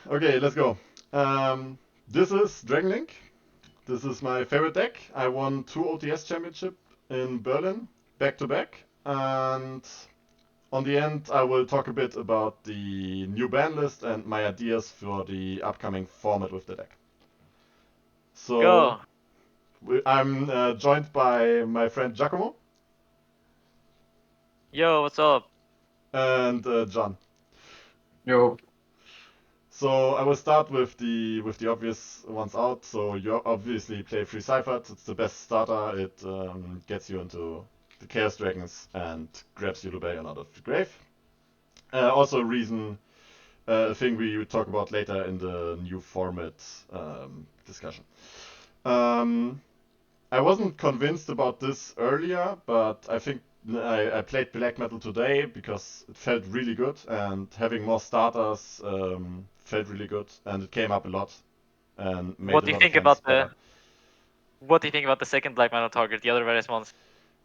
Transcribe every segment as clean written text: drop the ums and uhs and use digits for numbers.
Okay, let's go. This is Dragon Link. This is my favorite deck. I won 2 OTS Championship in Berlin, back to back. And on the end, I will talk a bit about the new ban list and my ideas for the upcoming format with the deck. So, Go. I'm joined by my friend Giacomo Yo, what's up? and John. Yo, So I will start with the obvious ones out. So you obviously play Free Cypher. It's the best starter. It gets you into the Chaos Dragons and grabs you Rebellion out of the grave. Also a reason, a thing we will talk about later in the new format discussion. Um, I wasn't convinced about this earlier, but I think I played Black Metal today because it felt really good, and having more starters felt really good, and it came up a lot and made What a do you lot of think hands about better. the second Black Metal target, the other various ones?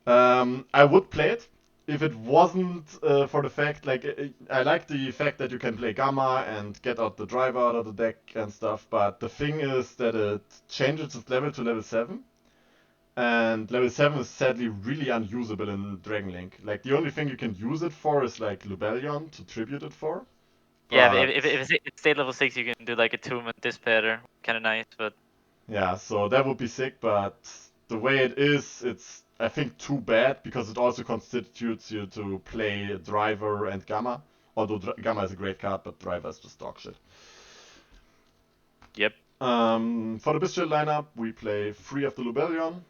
I would play it if it wasn't for the fact, like, I like the fact that you can play Gamma and get out the driver out of the deck and stuff, but the thing is that it changes its level to level 7. And level 7 is sadly really unusable in Dragon Link. Like, the only thing you can use it for is, like, Lubellion to tribute it for. Yeah, But, if it's stayed level 6, you can do like a tomb and dispair. Kind of nice, but yeah, so that would be sick, but the way it is, it's, I think, too bad, because it also constitutes you to play Driver and Gamma. Although Gamma is a great card, but Driver is just dog shit. yep. For the Bestial lineup, we play 3 of the Lubellion,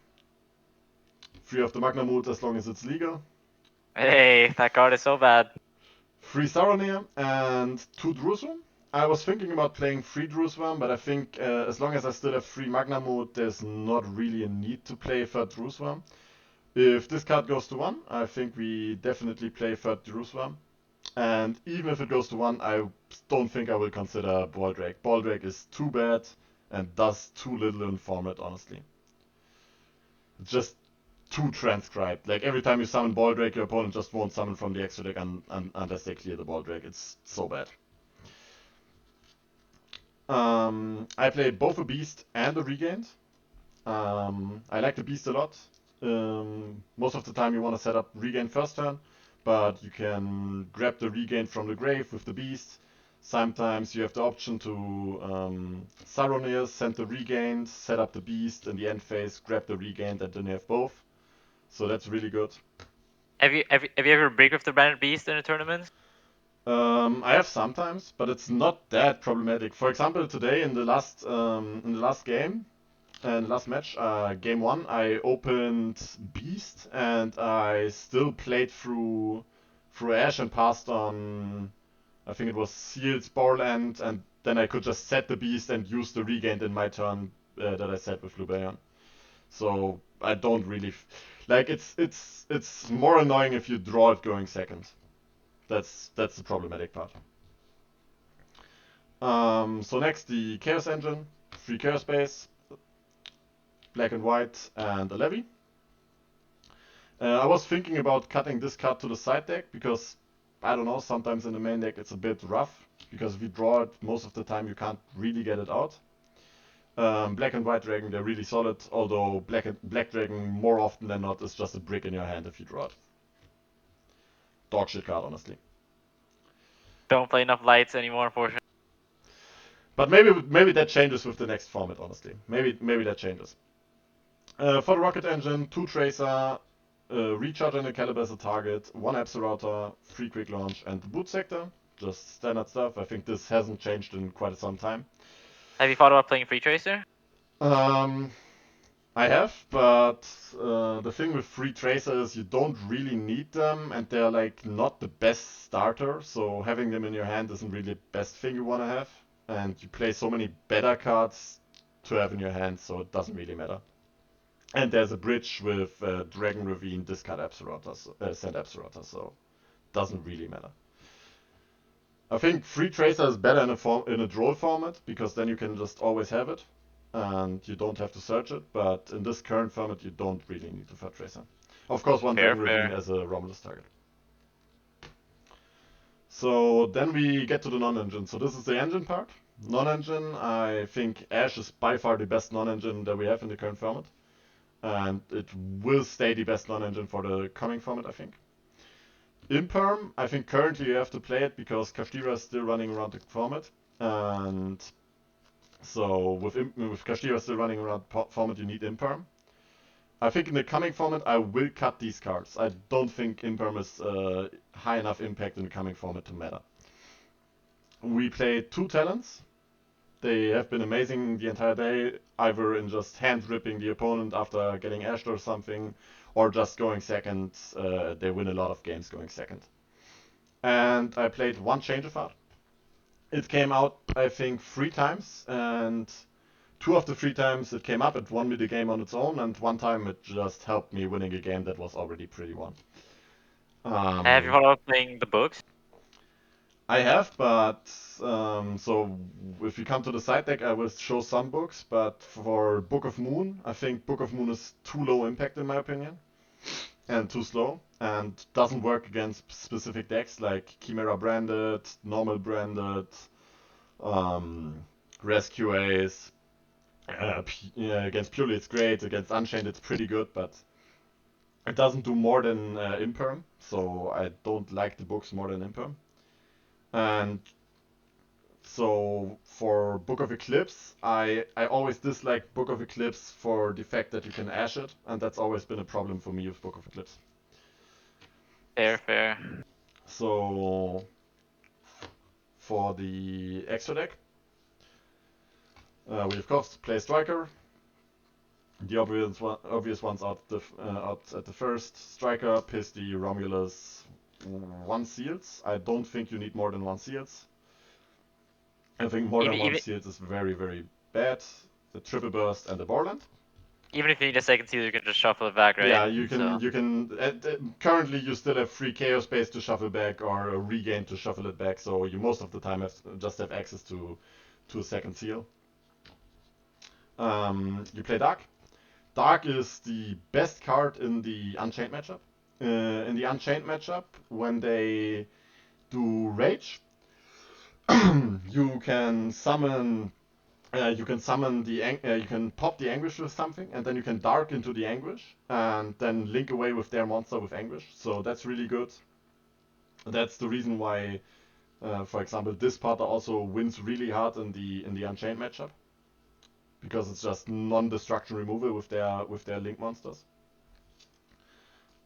3 of the Magnamut as long as it's legal, Hey, that card is so bad. 3 Saronir, and 2 Drusum. I was thinking about playing 3 Drusum, but I think as long as I still have 3 Magnamut, there's not really a need to play 3rd Drusum. If this card goes to 1, I think we definitely play 3rd Jerusalem. And even if it goes to 1, I don't think I will consider Baldrake. Baldrake is too bad and does too little in format, honestly. It's just too transcribed. Like, every time you summon Baldrake, your opponent just won't summon from the extra deck unless they clear the Baldrake. It's so bad. I play both a Beast and a Regained. I like the Beast a lot. Most of the time you want to set up Regain first turn, but you can grab the Regain from the grave with the Beast. Sometimes you have the option to Saronir, send the Regained, set up the Beast in the end phase, grab the Regained, and then you have both. So that's really good. Have you ever break with the Branded Beast in a tournament? I have sometimes, but it's not that problematic. For example, today in the last game, and last match, game one, I opened Beast and I still played through Ash and passed on. I think it was Sealed Sporeland, and then I could just set the Beast and use the Regained in my turn that I set with Lubeon. So I don't really like it's more annoying if you draw it going second. That's the problematic part. So next, the Chaos Engine, 3 Chaos Base, black and white, and a levy. I was thinking about cutting this card to the side deck because, I don't know, sometimes in the main deck it's a bit rough. Because if you draw it, most of the time you can't really get it out. Black and white dragon, they're really solid, although black dragon more often than not is just a brick in your hand if you draw it. Dog shit card, honestly. Don't play enough lights anymore, unfortunately. But maybe that changes with the next format, honestly. Maybe that changes. For the rocket engine, 2 tracer, recharge and a caliber as a target, 1 Absolutor, 3 quick launch, and the boot sector. Just standard stuff. I think this hasn't changed in quite some time. Have you thought about playing Free Tracer? Um, I have, but the thing with free tracer is you don't really need them, and they're like not the best starter. So having them in your hand isn't really the best thing you want to have, and you play so many better cards to have in your hand, so it doesn't really matter. And there's a bridge with Dragon Ravine, discard Absolutor, send Absolutor, so doesn't really matter. I think free tracer is better in a draw format because then you can just always have it and you don't have to search it. But in this current format, you don't really need to third tracer. Of course, one Fair, Dragon Ravine fair. as a Romulus target. So then we get to the non-engine. So this is the engine part. Non-engine, I think Ash is by far the best non-engine that we have in the current format. And it will stay the best non-engine for the coming format, I think. Imperm, I think currently you have to play it because Kashtira is still running around the format. And so with Kashtira still running around format, you need Imperm. I think in the coming format, I will cut these cards. I don't think Imperm is high enough impact in the coming format to matter. We play two talents. They have been amazing the entire day, either in just hand ripping the opponent after getting ashed or something, or just going second. They win a lot of games going second. And I played one change of art. It came out, I think, 3 times, and 2 of the 3 times it came up, it won me the game on its own, and one time it just helped me winning a game that was already pretty won. Have you Um, followed playing the books? I have, but so if we come to the side deck, I will show some books, but for Book of Moon, I think Book of Moon is too low impact in my opinion, and too slow, and doesn't work against specific decks like Chimera branded, normal branded, um, Rescue Ace. Against Purely it's great, against Unchained it's pretty good, but it doesn't do more than Imperm, so I don't like the books more than Imperm. And so for Book of Eclipse, I always dislike Book of Eclipse for the fact that you can ash it, and that's always been a problem for me with Book of Eclipse. Fair, fair. So for the extra deck, we of course play Striker. The obvious ones out at the first. Striker, piss the Romulus, 1 seals. I don't think you need more than 1 seals. I think more Even than one even seals is very, very bad. The triple burst and the Borland. even if you need a second seal, you can just shuffle it back, right? Yeah, you can. So You can. Currently, you still have free chaos space to shuffle back or a regain to shuffle it back. So you most of the time just have access to a second seal. You play Dark. Dark is the best card in the Unchained matchup. In the Unchained matchup, when they do Rage, you can summon. You can summon you can pop the Anguish with something, and then you can Dark into the Anguish, and then link away with their monster with Anguish. So that's really good. That's the reason why, for example, this Potter also wins really hard in the Unchained matchup, because it's just non-destruction removal with their link monsters.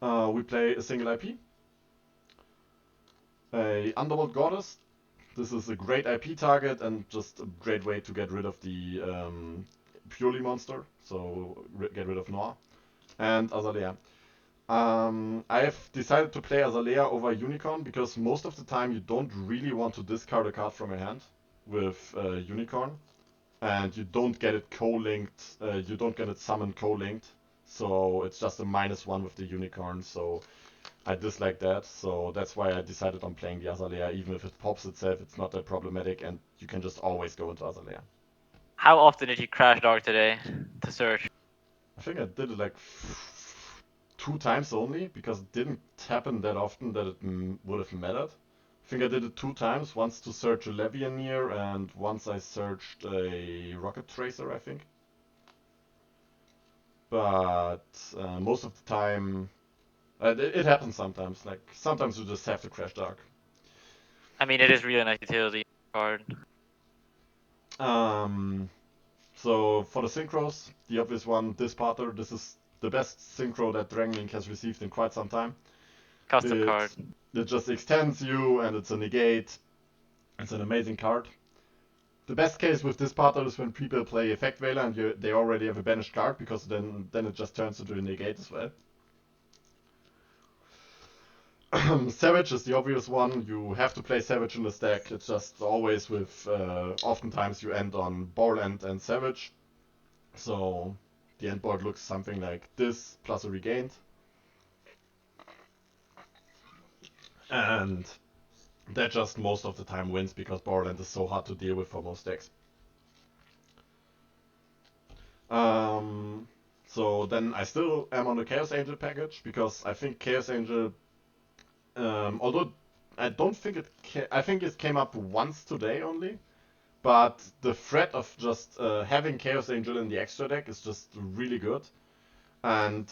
We play a single IP, a Underworld Goddess. This is a great IP target and just a great way to get rid of the Purely monster, so get rid of Noir. And Azalea. I have decided to play Azalea over Unicorn because most of the time you don't really want to discard a card from your hand with Unicorn, and you don't get it co-linked. You don't get it summoned co-linked, so it's just a -1 with the Unicorn. So I dislike that. So that's why I decided on playing the Azalea. Even if it pops itself, it's not that problematic, and you can just always go into Azalea. how often did you crash dog today to search? I think I did it like 2 times only because it didn't happen that often that it would have mattered. I think I did it 2 times. Once to search a Levianeer and once I searched a Rocket Tracer, I think. But most of the time, it happens sometimes. Like sometimes you just have to crash dark. I mean, it is really nice utility card. Um, so for the synchros, the obvious one, this Potter, this is the best synchro that Dragon Link has received in quite some time. Custom card. It it just extends you and it's a negate. It's an amazing card. The best case with this Potter is when people play Effect Veiler and they already have a banished card because then it just turns into a negate as well. Savage is the obvious one. You have to play Savage in the stack. It's just always with. Oftentimes you end on Borland and Savage. So the end board looks something like this plus a regained. And that just most of the time wins because Borland is so hard to deal with for most decks. Um, so then I still am on the Chaos Angel package because I think Chaos Angel, although I don't think I think it came up once today only. But the threat of just having Chaos Angel in the extra deck is just really good. And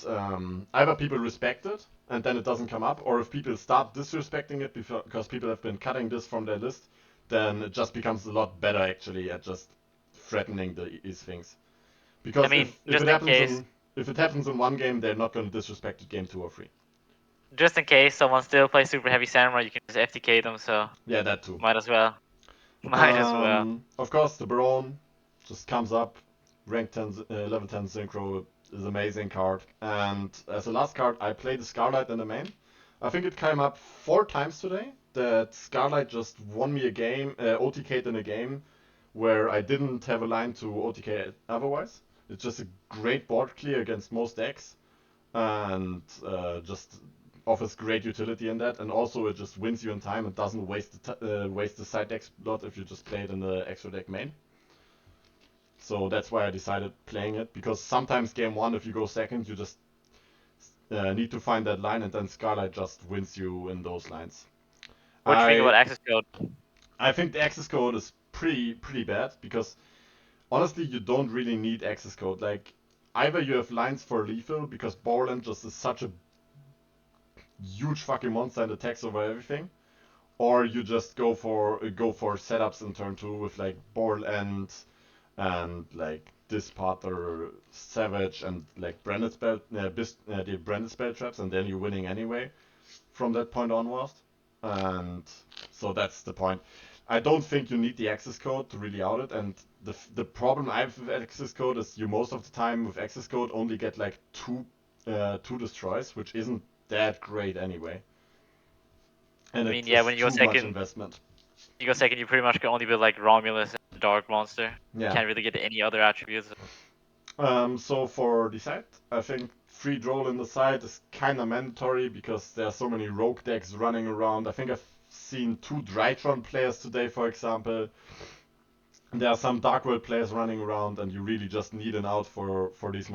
either people respect it and then it doesn't come up, or if people start disrespecting it because people have been cutting this from their list, then it just becomes a lot better actually at just threatening these things. I Because mean, if it happens in one game, they're not going to disrespect it game 2 or 3. just in case someone still plays super heavy samurai, you can just FTK them. So Yeah, that too. might as well. Might as well. Of course, the Baron just comes up. Rank 10, level 10 Synchro is an amazing card. And as a last card, I played the Scarlight in the main. I think it came up 4 times today that Scarlight just won me a game, OTK'd in a game where I didn't have a line to OTK otherwise. It's just a great board clear against most decks and just offers great utility in that, and also it just wins you in time and doesn't waste the side deck slot if you just play it in the extra deck main. So that's why I decided playing it, because sometimes game 1, if you go second, you just need to find that line, and then Scarlight just wins you in those lines. What do you think I about access code? I think the access code is pretty bad, because honestly you don't really need access code. Like, either you have lines for lethal, because Borland just is such a huge fucking monster and attacks over everything, or you just go for setups in turn 2 with like Boral and like Dispater Savage and like the branded spell traps, and then you're winning anyway from that point onwards. And so that's the point. I don't think you need the access code to really out it, and the problem I have with access code is you most of the time with access code only get like two destroys, which isn't that great anyway. And I mean, it yeah, is when too much investment. you go second, you pretty much can only build like Romulus and Dark Monster. You Yeah. can't really get any other attributes. So for the side, I think free draw in the side is kind of mandatory because there are so many rogue decks running around. I think I've seen 2 Drytron players today, for example. There are some Dark World players running around, and you really just need an out for these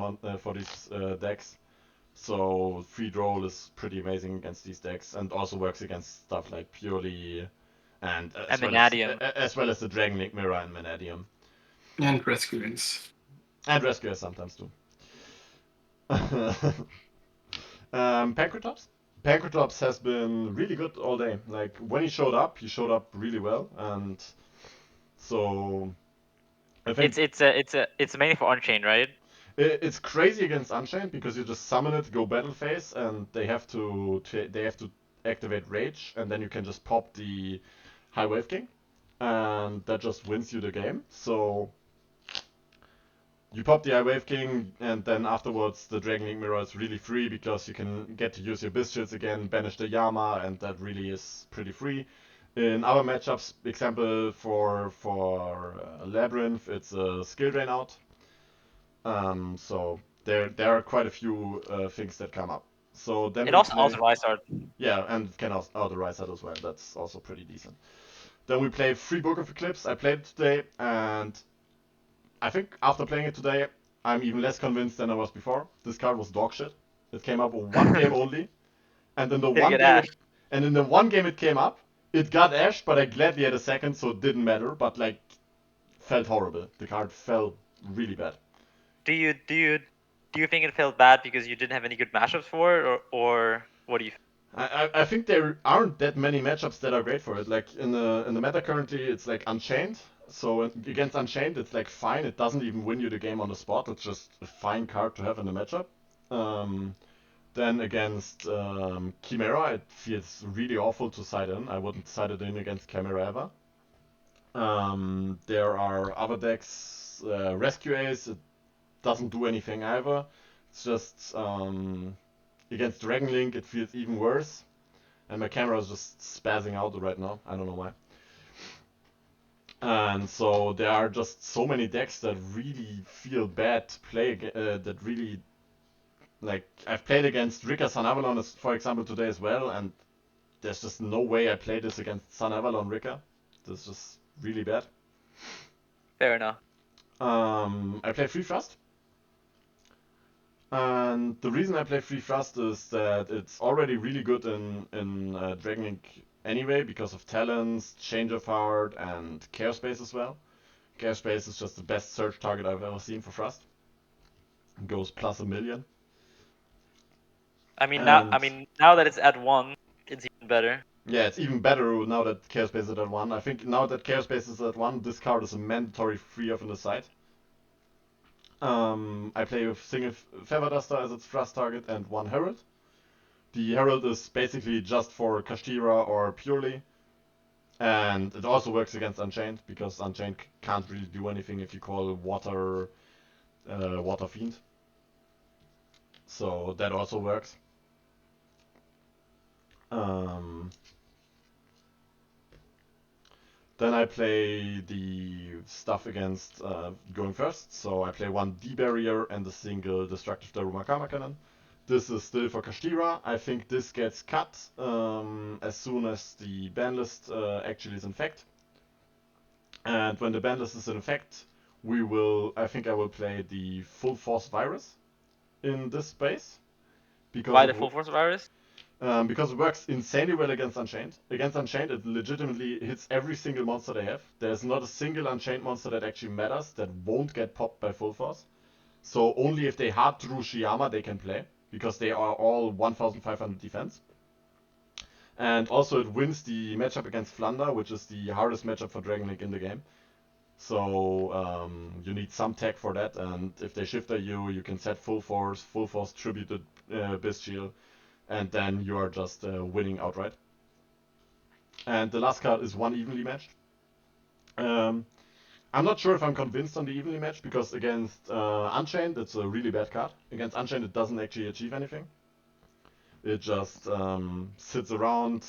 decks. So free draw is pretty amazing against these decks, and also works against stuff like Purely, and And Vanadium. as well as the Dragon Link Mirror and Vanadium, And rescuings. and Rescuer sometimes too. Pancratops? Pancratops has been really good all day. Like, when he showed up really well, and so I think It's mainly for Unchained, right? it's crazy against Unchained because you just summon it, go battle phase, and they have to activate Rage, and then you can just pop the High Wave King, and that just wins you the game. So you pop the High Wave King, and then afterwards the Dragon Link Mirror is really free because you can get to use your Biscuits again, banish the Yama, and that really is pretty free. In other matchups, example for Labyrinth, it's a skill drain out. So there are quite a few things that come up. So then It we also play, auto-rise art. yeah, and can also auto-rise that as well. That's also pretty decent. Then we play Free Book of Eclipse. I played it today, and I think after playing it today, I'm even less convinced than I was before. This card was dog shit. It came up in one game only, and in the Did it one get game Ash? it and in the one game it came up, it got Ash, but I gladly had a second, so it didn't matter. But like, felt horrible. The card felt really bad. Do you think it felt bad because you didn't have any good matchups for it, or what do you? I think there aren't that many matchups that are great for it. Like in the meta currently, it's like Unchained. So against Unchained, it's like fine. It doesn't even win you the game on the spot. It's just a fine card to have in the matchup. Um, then against Chimera, it feels really awful to side in. I wouldn't side it in against Chimera ever. There are other decks, Rescue Ace. It doesn't do anything either. It's just against Dragon Link, it feels even worse. And my camera is just spazzing out right now. I don't know why. And so there are just so many decks that really feel bad to play. That really, like, I've played against Rika Sun Avalon, for example, today as well, and there's just no way I play this against Sun Avalon Rika. This is just really bad. Fair enough. I play Free Thrust. And the reason I play Free Thrust is that it's already really good in Dragon Link anyway because of talents, Change of Heart, and Chaos Space as well. Chaos Space is just the best search target I've ever seen for Thrust. It goes plus 1,000,000. I mean And now that it's at 1, it's even better. yeah, it's even better now that Chaos Space is at 1. I think now that Chaos Space is at 1, this card is a mandatory 3 of in the side. I play with single Feather Duster as its thrust target and 1 Herald. The Herald is basically just for Kashtira or Purely. And it also works against Unchained, because Unchained can't really do anything if you call Water Fiend. So that also works. Then I play the stuff against going first. So I play 1 D-Barrier and a single Destructive Daruma Karma Cannon. This is still for Kashtira. I think this gets cut as soon as the banlist actually is in effect. And when the banlist is in effect, I think I will play the Full Force Virus in this space. Why the Full Force Virus? Because it works insanely well against Unchained. Against Unchained, it legitimately hits every single monster they have. There's not a single Unchained monster that actually matters that won't get popped by Full Force. So only if they hard drew Shiyama they can play, because they are all 1,500 defense. And also it wins the matchup against Flunder, which is the hardest matchup for Dragon Link in the game. So you need some tech for that, and if they shifter you, you can set Full Force tributed Bestial, and then you are just winning outright. And the last card is 1 evenly matched. I'm not sure if I'm convinced on the evenly matched, because against Unchained it's a really bad card. Against Unchained it doesn't actually achieve anything. It just sits around,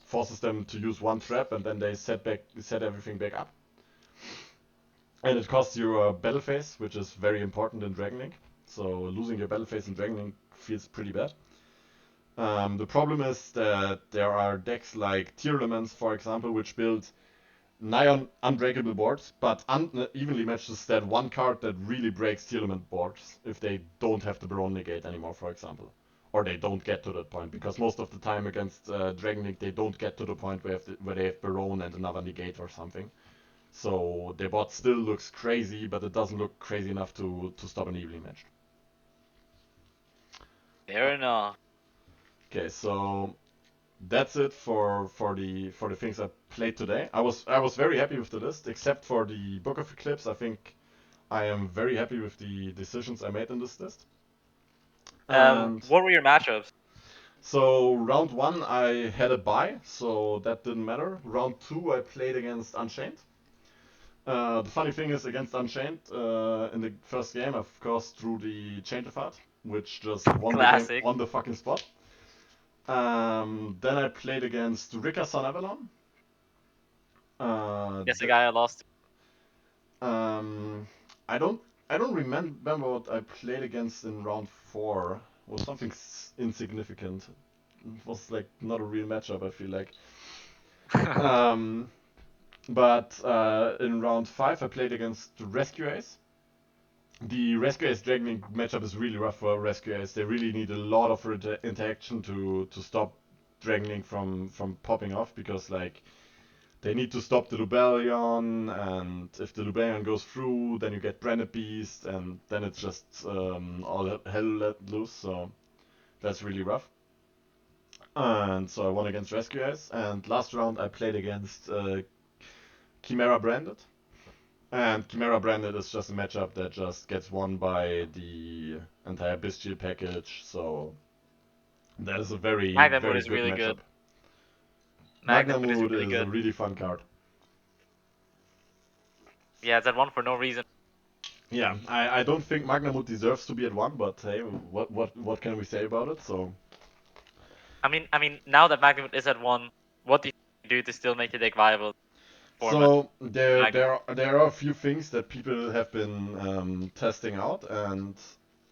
forces them to use 1 trap, and then they set everything back up. And it costs you a battle phase, which is very important in Dragon Link. So losing your battle phase in Dragon Link feels pretty bad. The problem is that there are decks like Tier Elements, for example, which build nigh unbreakable boards, but evenly matches that 1 card that really breaks Tier Element boards if they don't have the Baron negate anymore, for example. Or they don't get to that point, because most of the time against Dragon Link they don't get to the point where they have Baron and another negate or something. So their bot still looks crazy, but it doesn't look crazy enough to stop an evenly matched. Fair enough. Okay, so that's it for the things I played today. I was very happy with the list, except for the Book of Eclipse. I think I am very happy with the decisions I made in this list. And what were your matchups? so round 1 I had a bye, so that didn't matter. Round 2 I played against Unchained. The funny thing is, against Unchained, in the first game, I of course drew the Change of Heart, which just won the game on the fucking spot. Then I played against Rika Sun Avalon. Yes, the guy I lost. I don't remember what I played against in round 4. It was something insignificant. It was like not a real matchup, I feel like. But in round 5 I played against Rescue Ace. The Rescue Ace Dragon Link matchup is really rough for Rescue Ace. They really need a lot of interaction to stop Dragon Link from popping off, because like they need to stop the Lubellion, and if the Lubellion goes through, then you get Branded Beast, and then it's just all hell let loose, so that's really rough. And so I won against Rescue Ace, and last round I played against Chimera Branded. And Chimera Branded is just a matchup that just gets won by the entire Bestial package, so that is a very, very good really matchup. good. Magnamood is a really fun card. Yeah, it's at 1 for no reason. Yeah, I don't think Magnamood deserves to be at 1, but hey, what can we say about it? So I mean, now that Magnamood is at 1, what do you do to still make the deck viable? So there are a few things that people have been testing out, and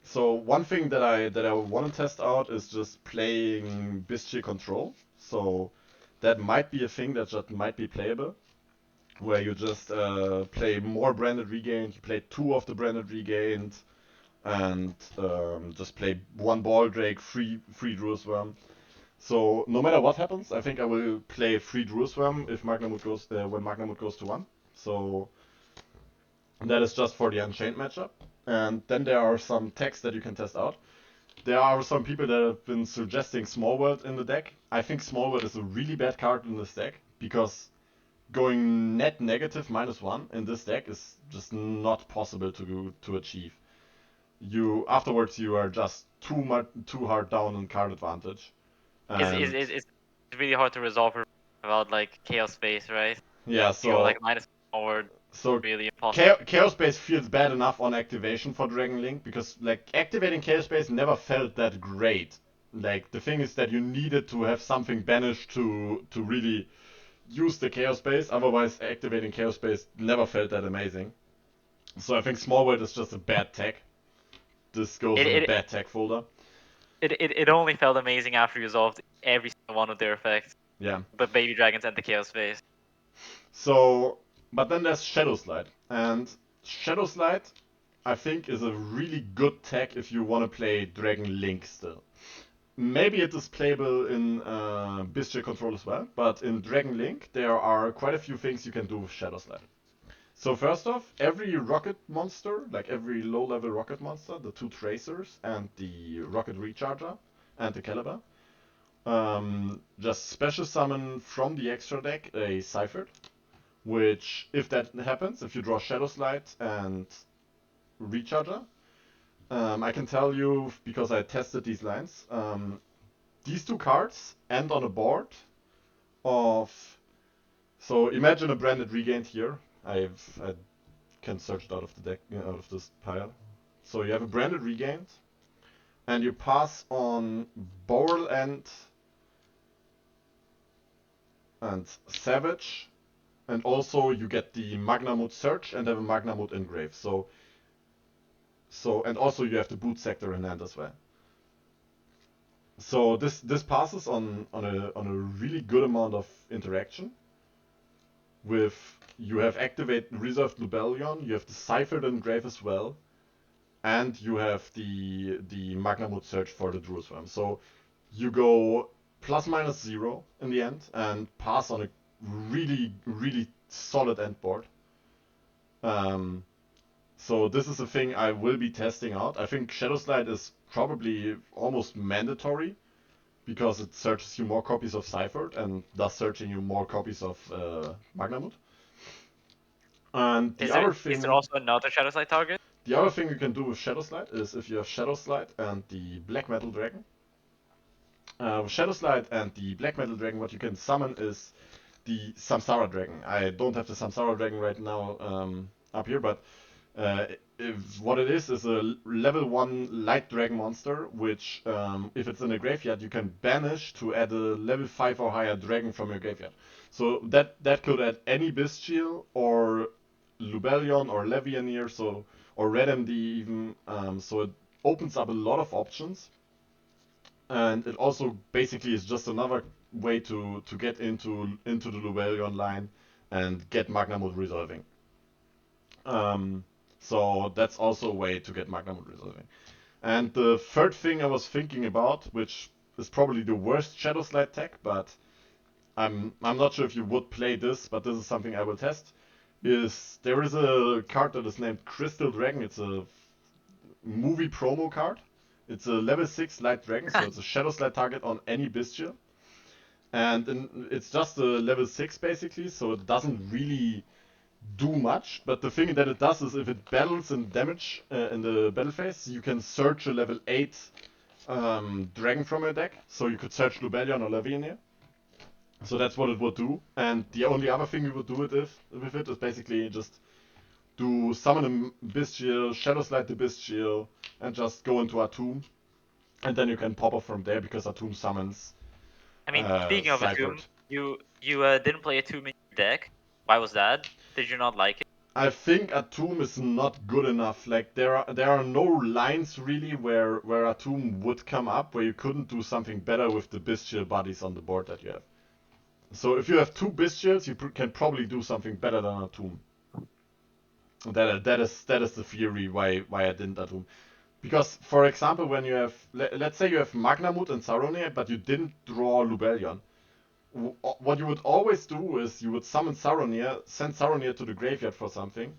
so one thing that I want to test out is just playing Bestial Control. So that might be a thing that just might be playable, where you just play more Branded Regained, you play 2 of the Branded Regained, and just play 1 Ball Drake, 3 Druid Worm. So no matter what happens, I think I will play free Druid Swarm if Magnamut goes when Magnamut goes to 1. So that is just for the Unchained matchup. And then there are some techs that you can test out. There are some people that have been suggesting Small World in the deck. I think Small World is a really bad card in this deck because going net negative -1 in this deck is just not possible to achieve. Afterwards you are just too hard down in card advantage. And It's really hard to resolve without like Chaos Space, right? yeah, You go like so minus forward, so really impossible. Chaos Space feels bad enough on activation for Dragon Link because like activating Chaos Space never felt that great. Like the thing is that you needed to have something banished to really use the Chaos Space. Otherwise, activating Chaos Space never felt that amazing. So I think Small World is just a bad tech. This goes It in the it, bad tech folder. it only felt amazing after you resolved every single one of their effects. Yeah. But Baby Dragons and the Chaos Space. So, but then there's Shadow Slide, and Shadow Slide, I think, is a really good tech if you want to play Dragon Link still. Maybe it is playable in Bestial Control as well, but in Dragon Link there are quite a few things you can do with Shadow Slide. So first off, every rocket monster, like every low-level rocket monster, the 2 Tracers and the Rocket Recharger and the Caliber, just special summon from the extra deck a Ciphered, which, if that happens, if you draw Shadow Slide and Recharger, I can tell you, because I tested these lines, these 2 cards end on a board of... So imagine a Branded Regained here. I can search it out of the deck, out of this pile. So you have a Branded Regained, and you pass on Boral and Savage, and also you get the Magnamut Search and have a Magnamut Engrave. So and also you have the Boot Sector in hand as well. So this passes on a really good amount of interaction. With you have activate Reserved Lubellion, you have the Ciphered Engrave as well, and you have the Magnamut Search for the Druid Swarm. So you go ±0 in the end and pass on a really solid end board. So this is a thing I will be testing out. I think Shadow Slide is probably almost mandatory because it searches you more copies of Ciphered and thus searching you more copies of Magnamut. And Is there also another Shadow Slide target? the other thing you can do with Shadow Slide is if you have Shadow Slide and the Black Metal Dragon. With Shadow Slide and the Black Metal Dragon, what you can summon is the Samsara Dragon. I don't have the Samsara Dragon right now up here, but what it is a level 1 light dragon monster, which if it's in a graveyard, you can banish to add a level 5 or higher dragon from your graveyard. So that could add any Bestial or Lubellion or Levianeer, or Red MD even. So it opens up a lot of options, and it also basically is just another way to get into the Lubellion line and get Magnamut resolving. So that's also a way to get Magnamut resolving. And the third thing I was thinking about, which is probably the worst Shadow Slide tech, but I'm not sure if you would play this, but this is something I will test, is there is a card that is named Crystal Dragon. It's a movie promo card. It's a level 6 light dragon, so it's a Shadow Slide target on any Bestial. And it's just a level 6 basically, so it doesn't really do much, but the thing that it does is if it battles and damage in the battle phase, you can search a level 8 dragon from your deck. So you could search Lubellion or Levianeer. So that's what it would do. And the only other thing you would do with it is basically just do summon a Bestial, Shadow Slide the Bestial, and just go into Atum. And then you can pop off from there because Atum summons. I mean, speaking of Ciphered. Atum, you didn't play Atum in your deck. Why was that? Did you not like it? I think Atum is not good enough. Like there are no lines really where Atum would come up where you couldn't do something better with the Bestial bodies on the board that you have. So if you have 2 Bestials, you can probably do something better than Atum. That is the theory why I didn't Atum. Because, for example, when you have, let's say you have Magnamut and Saronir, but you didn't draw Lubellion. What you would always do is you would summon Saronir, send Saronir to the graveyard for something,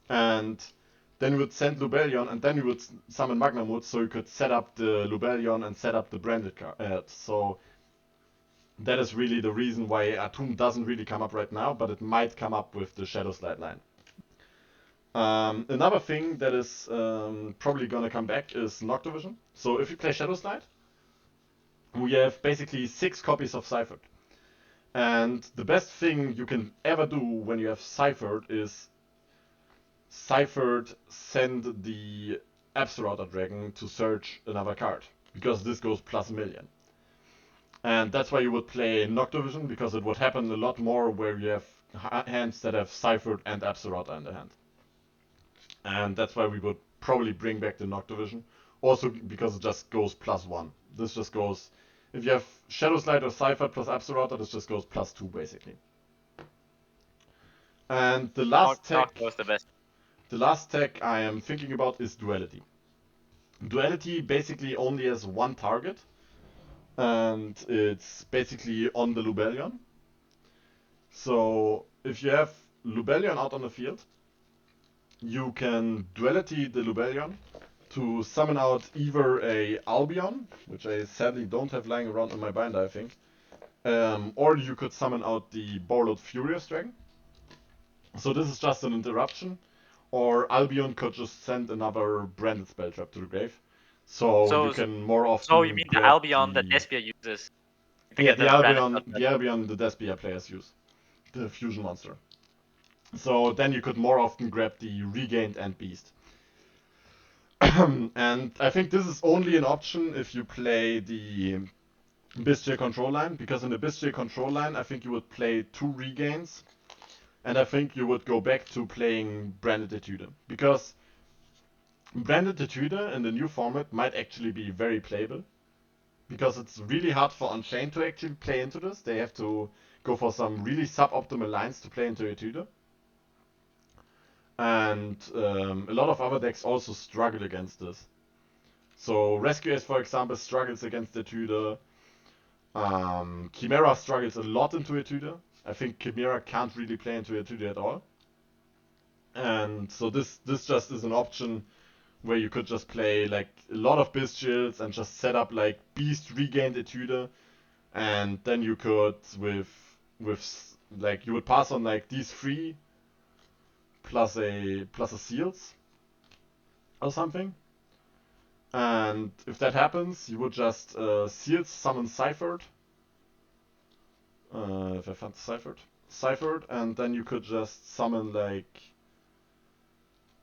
and then you would send Lubellion, and then you would summon Magnamut, so you could set up the Lubellion and set up the branded card. So that is really the reason why Atum doesn't really come up right now, but it might come up with the Shadow Slide line. Another thing that is probably gonna come back is Noctovision. So if you play Shadow Slide, we have basically 6 copies of Ciphered. And the best thing you can ever do when you have Ciphered is Ciphered send the Absoluta Dragon to search another card. Because this goes plus 1,000,000. And that's why you would play Noctovision, because it would happen a lot more where you have hands that have Ciphered and Absoluta in the hand. And that's why we would probably bring back the Noctovision. Also because it just goes plus 1. This just goes, if you have Shadow Slide or Ciphered plus Absoluta, this just goes plus 2 basically. And the last tech, was the best. the last tech I am thinking about is Duality. Duality basically only has one target, and it's basically on the Lubellion. So if you have Lubellion out on the field, you can Duality the Lubellion to summon out either a Albion, which I sadly don't have lying around in my binder, I think, or you could summon out the Borlord Furious Dragon. So this is just an interruption, or Albion could just send another branded spell trap to the grave. So you can more often. So you mean the grab Albion that Despia uses? To Yeah, get the Albion the Despia players use, the fusion monster. So then you could more often grab the Regained and Beast. And I think this is only an option if you play the Bestial control line, because in the Bestial control line, I think you would play 2 Regains, and I think you would go back to playing Branded Etude. Because Branded Etude in the new format might actually be very playable. Because it's really hard for Unchained to actually play into this. They have to go for some really suboptimal lines to play into Etude. And a lot of other decks also struggle against this. So Rescue Ace, for example, struggles against Etude. Chimera struggles a lot into Etude. I think Chimera can't really play into Etude at all. And so this just is an option where you could just play like a lot of Bestials and just set up like Beast Regained Etude, and then you could with like you would pass on like these 3 plus a Seals or something. And if that happens, you would just Seals summon Ciphered. If I found Ciphered, and then you could just summon like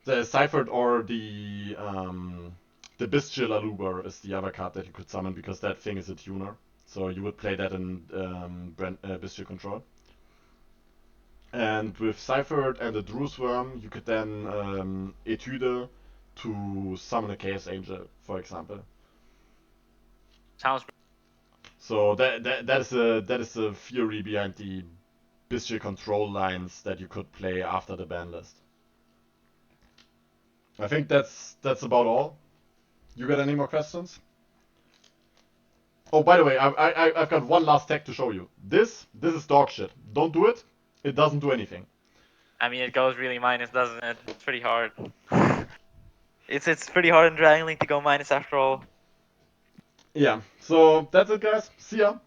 the Ciphered or the Bestial Aluber is the other card that you could summon, because that thing is a tuner. So you would play that in Bestial Control. And with Ciphered and the Druze Worm, you could then Etude to summon a Chaos Angel, for example. Sounds. So that is the theory behind the Bestial Control lines that you could play after the ban list. I think that's about all. You got any more questions? Oh, by the way, I've got one last tech to show you. This is dog shit. Don't do it. It doesn't do anything. I mean, it goes really minus, doesn't it? It's pretty hard. It's pretty hard in Dragon Link to go minus after all. Yeah. So that's it, guys. See ya.